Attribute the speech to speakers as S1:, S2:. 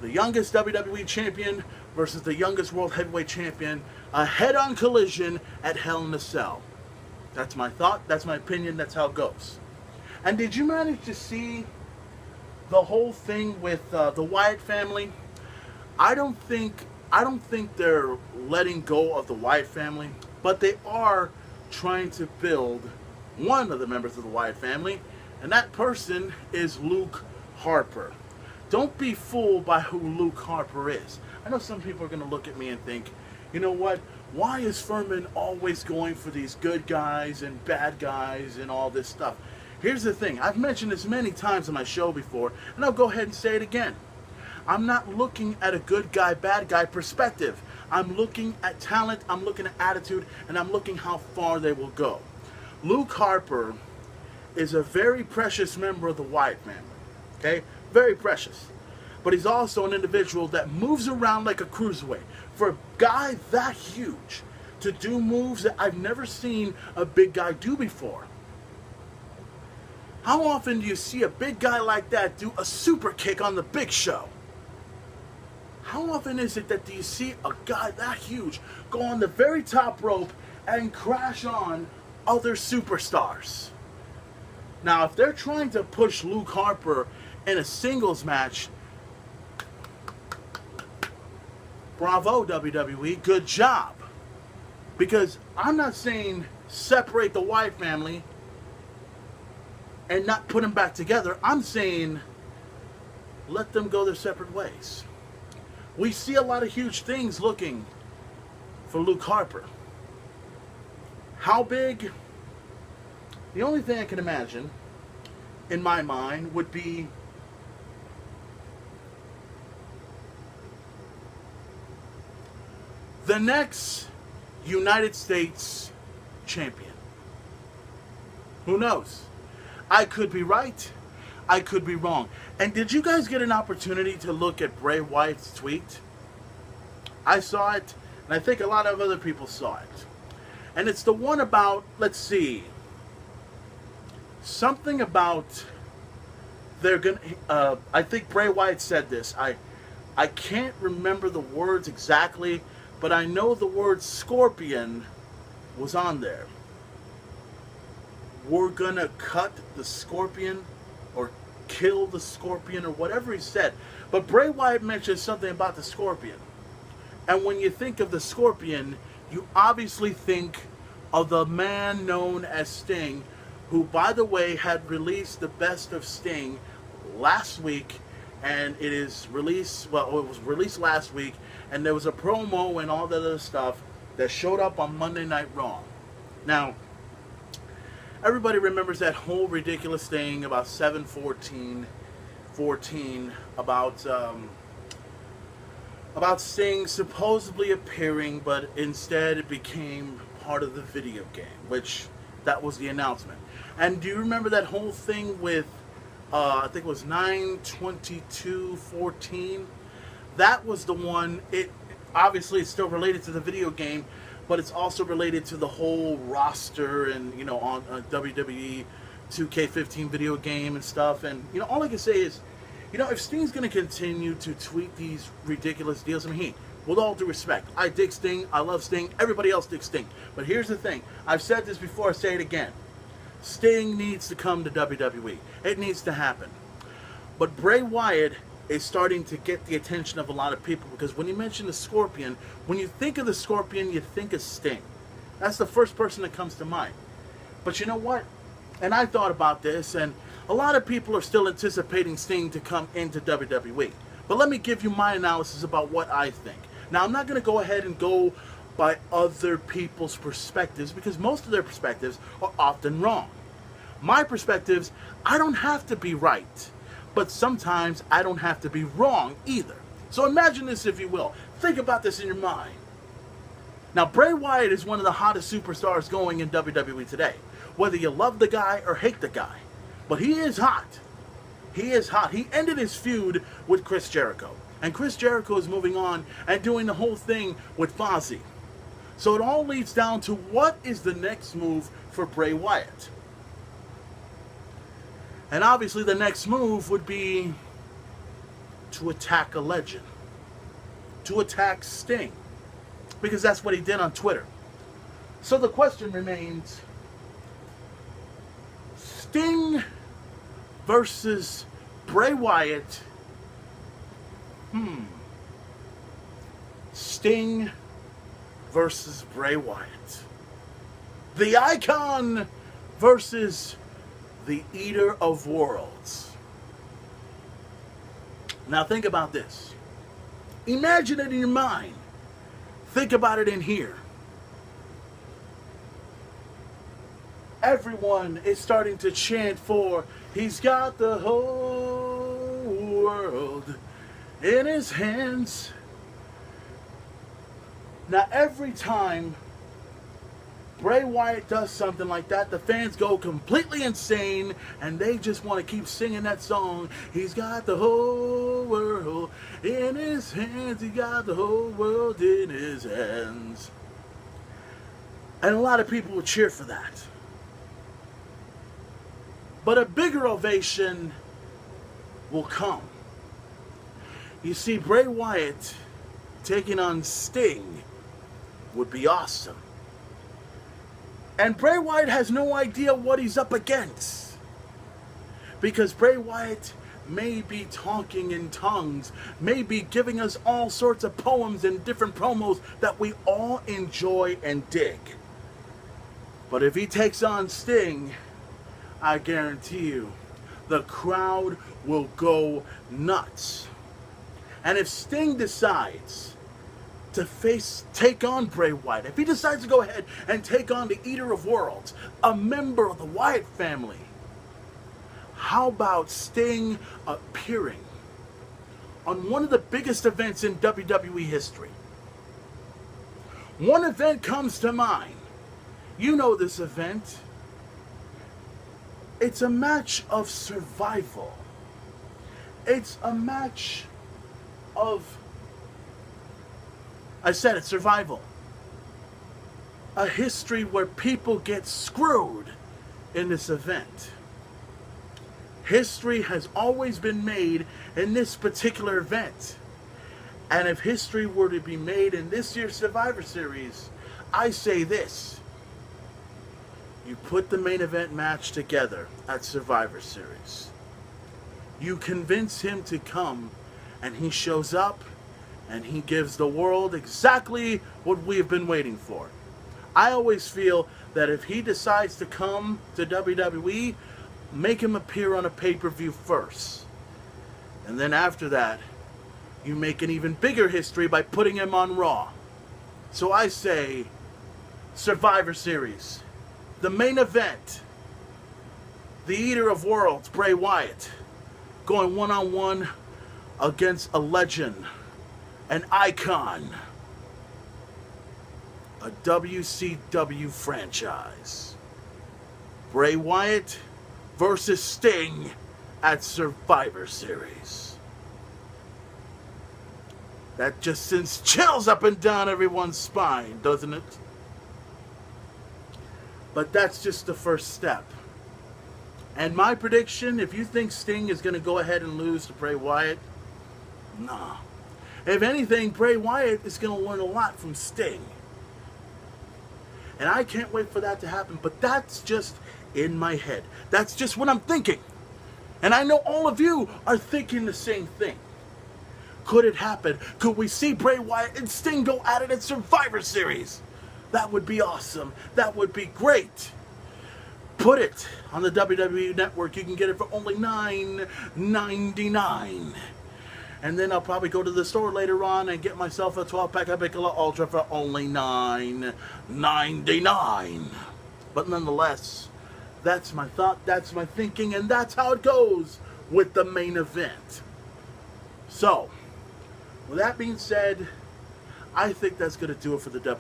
S1: the youngest WWE champion versus the youngest World Heavyweight champion, a head-on collision at Hell in a Cell. That's my thought, that's my opinion, that's how it goes. And did you manage to see the whole thing with the Wyatt family? I don't think they're letting go of the Wyatt family, but they are trying to build one of the members of the Wyatt family, and that person is Luke Harper. Don't be fooled by who Luke Harper is. I know some people are going to look at me and think, you know what, why is Furman always going for these good guys and bad guys and all this stuff? Here's the thing, I've mentioned this many times on my show before, and I'll go ahead and say it again. I'm not looking at a good guy, bad guy perspective. I'm looking at talent, I'm looking at attitude, and I'm looking how far they will go. Luke Harper is a very precious member of the Wyatt family, okay? Very precious. But he's also an individual that moves around like a cruiserweight. For a guy that huge to do moves that I've never seen a big guy do before. How often do you see a big guy like that do a super kick on the Big Show? How often is it that you see a guy that huge go on the very top rope and crash on other superstars? Now, if they're trying to push Luke Harper in a singles match, bravo WWE, good job. Because I'm not saying separate the Wyatt family and not put them back together. I'm saying let them go their separate ways. We see a lot of huge things looking for Luke Harper. How big? The only thing I can imagine in my mind would be the next United States champion. Who knows? I could be right. I could be wrong. And did you guys get an opportunity to look at Bray Wyatt's tweet? I saw it, and I think a lot of other people saw it. And it's the one about, let's see, something about they're gonna. I think Bray Wyatt said this. I can't remember the words exactly, but I know the word scorpion was on there. We're gonna cut the scorpion or kill the scorpion or whatever he said. But Bray Wyatt mentioned something about the scorpion. And when you think of the scorpion, you obviously think of the man known as Sting, who, by the way, had released the best of Sting last week. And it is released, well, it was released last week. And there was a promo and all that other stuff that showed up on Monday Night Raw. Now, everybody remembers that whole ridiculous thing about 7/14 about Sting supposedly appearing, but instead it became part of the video game, which that was the announcement. And do you remember that whole thing with I think it was 9/22/14? That was the one. It obviously it's still related to the video game, but it's also related to the whole roster and, you know, on WWE 2K15 video game and stuff. And, you know, all I can say is, you know, if Sting's going to continue to tweet these ridiculous deals, I mean, with all due respect, I dig Sting, I love Sting, everybody else digs Sting. But here's the thing, I've said this before, I say it again. Sting needs to come to WWE. It needs to happen. But Bray Wyatt is starting to get the attention of a lot of people, because when you mention the Scorpion, when you think of the Scorpion, you think of Sting. That's the first person that comes to mind. But you know what? And I thought about this, and a lot of people are still anticipating Sting to come into WWE. But let me give you my analysis about what I think. Now, I'm not going to go ahead and go by other people's perspectives, because most of their perspectives are often wrong. My perspectives, I don't have to be right. But sometimes I don't have to be wrong either. So imagine this, if you will. Think about this in your mind. Now, Bray Wyatt is one of the hottest superstars going in WWE today. Whether you love the guy or hate the guy. But he is hot. He is hot. He ended his feud with Chris Jericho. And Chris Jericho is moving on and doing the whole thing with Fozzy. So it all leads down to, what is the next move for Bray Wyatt? And obviously the next move would be to attack a legend, to attack Sting, because that's what he did on Twitter. So the question remains, Sting versus Bray Wyatt. Sting versus Bray Wyatt. The Icon versus the Eater of Worlds. Now think about this. Imagine it in your mind. Think about it in here. Everyone is starting to chant for, he's got the whole world in his hands. Now every time Bray Wyatt does something like that, the fans go completely insane and they just want to keep singing that song. He's got the whole world in his hands. He got the whole world in his hands. And a lot of people will cheer for that. But a bigger ovation will come. You see, Bray Wyatt taking on Sting would be awesome. And Bray Wyatt has no idea what he's up against. Because Bray Wyatt may be talking in tongues, may be giving us all sorts of poems and different promos that we all enjoy and dig. But if he takes on Sting, I guarantee you, the crowd will go nuts. And if Sting decides to take on Bray Wyatt, if he decides to go ahead and take on the Eater of Worlds, a member of the Wyatt family, how about Sting appearing on one of the biggest events in WWE history? One event comes to mind. You know this event. It's a match of survival. It's a match of, I said it, survival. A history where people get screwed in this event. History has always been made in this particular event. And if history were to be made in this year's Survivor Series, I say this. You put the main event match together at Survivor Series. You convince him to come, and he shows up, and he gives the world exactly what we have been waiting for. I always feel that if he decides to come to WWE, make him appear on a pay-per-view first. And then after that, you make an even bigger history by putting him on Raw. So I say, Survivor Series. The main event, the Eater of Worlds, Bray Wyatt, going one-on-one against a legend, an icon, a WCW franchise. Bray Wyatt versus Sting at Survivor Series. That just sends chills up and down everyone's spine, doesn't it? But that's just the first step. And my prediction, if you think Sting is going to go ahead and lose to Bray Wyatt, nah. If anything, Bray Wyatt is going to learn a lot from Sting. And I can't wait for that to happen. But that's just in my head. That's just what I'm thinking. And I know all of you are thinking the same thing. Could it happen? Could we see Bray Wyatt and Sting go at it at Survivor Series? That would be awesome. That would be great. Put it on the WWE Network. You can get it for only $9.99. And then I'll probably go to the store later on and get myself a 12-pack of Bicola Ultra for only $9.99. But nonetheless, that's my thought, that's my thinking, and that's how it goes with the main event. So, with that being said, I think that's going to do it for the WWE.